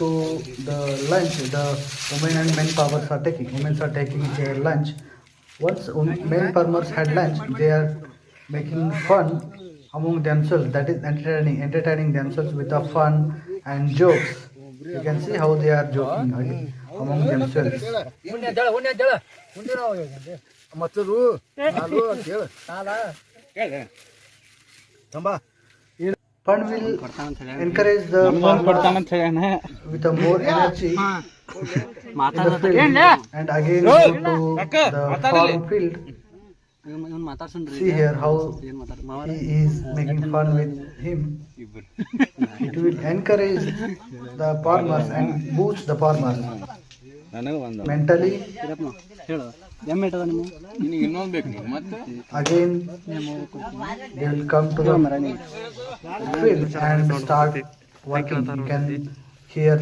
to the lunch, the women and men farmers are taking. Women are taking their lunch. Once men farmers had lunch, they are making fun among themselves. That is entertaining themselves with the fun and jokes. You can see how they are joking among themselves. Fun will encourage the farmer with a more energy in the field and again go to the farm field. See here how he is making fun with him. It will encourage the farmers and boost the farmers mentally. Again they will come to the field and start working. You can hear the